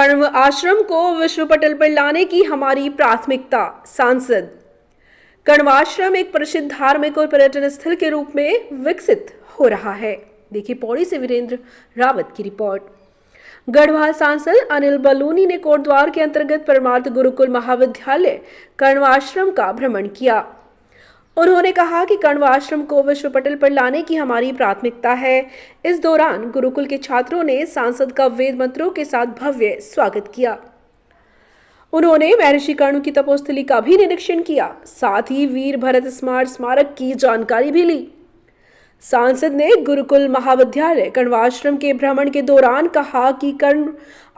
कण्व आश्रम को विश्व पटल पर लाने की हमारी प्राथमिकता, सांसद। कण्व आश्रम एक प्रसिद्ध धार्मिक और पर्यटन स्थल के रूप में विकसित हो रहा है। देखिए पौड़ी से वीरेंद्र रावत की रिपोर्ट। गढ़वाल सांसद अनिल बलूनी ने कोटद्वार के अंतर्गत परमार्थ गुरुकुल महाविद्यालय कण्व आश्रम का भ्रमण किया। उन्होंने कहा कि कण्व आश्रम को विश्व पटल पर लाने की हमारी प्राथमिकता है। इस दौरान गुरुकुल के छात्रों ने सांसद का वेद मंत्रों के साथ भव्य स्वागत किया। उन्होंने महर्षि कण्व की तपोस्थली का भी निरीक्षण किया, साथ ही वीर भरत स्मारक की जानकारी भी ली। सांसद ने गुरुकुल महाविद्यालय कण्व आश्रम के भ्रमण के दौरान कहा कि कण्व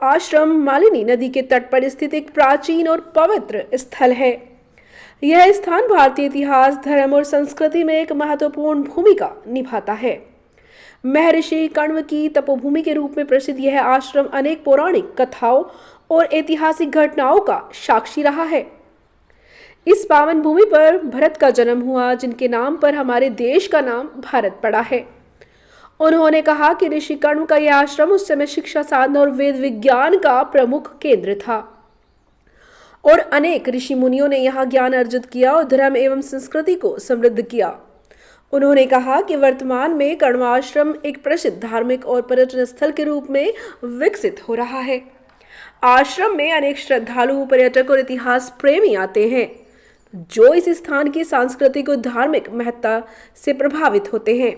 आश्रम मालिनी नदी के तट पर स्थित एक प्राचीन और पवित्र स्थल है। यह स्थान भारतीय इतिहास, धर्म और संस्कृति में एक महत्वपूर्ण भूमिका निभाता है। महर्षि कण्व की तपोभूमि के रूप में प्रसिद्ध यह आश्रम अनेक पौराणिक कथाओं और ऐतिहासिक घटनाओं का साक्षी रहा है। इस पावन भूमि पर भरत का जन्म हुआ, जिनके नाम पर हमारे देश का नाम भारत पड़ा है। उन्होंने कहा कि ऋषि कण्व का यह आश्रम उस समय शिक्षा, साधना और वेद विज्ञान का प्रमुख केंद्र था और अनेक ऋषि मुनियों ने यहाँ ज्ञान अर्जित किया और धर्म एवं संस्कृति को समृद्ध किया। उन्होंने कहा कि वर्तमान में कण्व आश्रम एक प्रसिद्ध धार्मिक और पर्यटन स्थल के रूप में विकसित हो रहा है। आश्रम में अनेक श्रद्धालु, पर्यटक और इतिहास प्रेमी आते हैं, जो इस स्थान की सांस्कृतिक और धार्मिक महत्ता से प्रभावित होते हैं।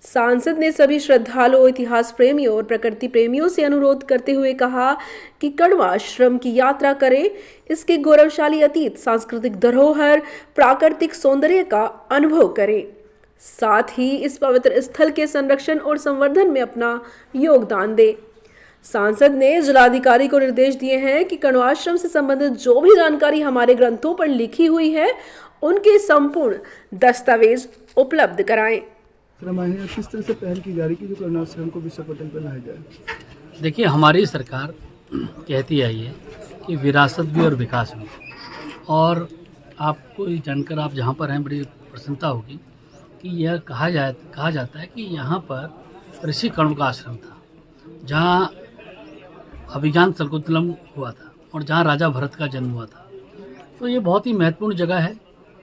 सांसद ने सभी श्रद्धालुओं, इतिहास प्रेमियों और प्रकृति प्रेमियों से अनुरोध करते हुए कहा कि कण्व आश्रम की यात्रा करें, इसके गौरवशाली अतीत, सांस्कृतिक धरोहर, प्राकृतिक सौंदर्य का अनुभव करें, साथ ही इस पवित्र स्थल के संरक्षण और संवर्धन में अपना योगदान दें। सांसद ने जिलाधिकारी को निर्देश दिए हैं कि कण्व आश्रम से संबंधित जो भी जानकारी हमारे ग्रंथों पर लिखी हुई है, उनके संपूर्ण दस्तावेज उपलब्ध कराएं। किस तरह से पहल की जा रही है कि जो कण्व आश्रम को विश्व पटल पर लाया जाए? देखिए, हमारी सरकार कहती आई है कि विरासत भी और विकास भी। और आपको ये जानकर आप जहाँ पर हैं बड़ी प्रसन्नता होगी कि यह कहा जाता है कि यहाँ पर ऋषि कण्व का आश्रम था, जहाँ अभिज्ञान शकुंतलम हुआ था और जहाँ राजा भरत का जन्म हुआ था। तो ये बहुत ही महत्वपूर्ण जगह है,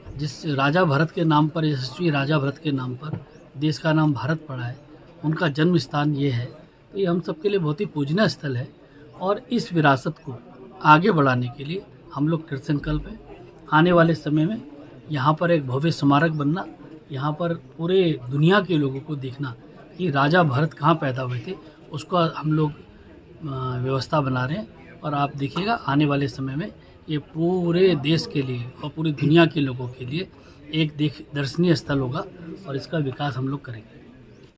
जिस राजा भरत के नाम पर, यशस्वी राजा भरत के नाम पर देश का नाम भारत पड़ा है, उनका जन्म स्थान ये है। तो ये हम सबके लिए बहुत ही पूजनीय स्थल है और इस विरासत को आगे बढ़ाने के लिए हम लोग कृतसंकल्प हैं। आने वाले समय में यहाँ पर एक भव्य स्मारक बनना, यहाँ पर पूरे दुनिया के लोगों को देखना कि राजा भरत कहाँ पैदा हुए थे, उसका हम लोग व्यवस्था बना रहे हैं। और आप देखिएगा आने वाले समय में ये पूरे देश के लिए और पूरी दुनिया के लोगों के लिए एक दर्शनीय स्थल होगा और इसका विकास हम लोग करेंगे।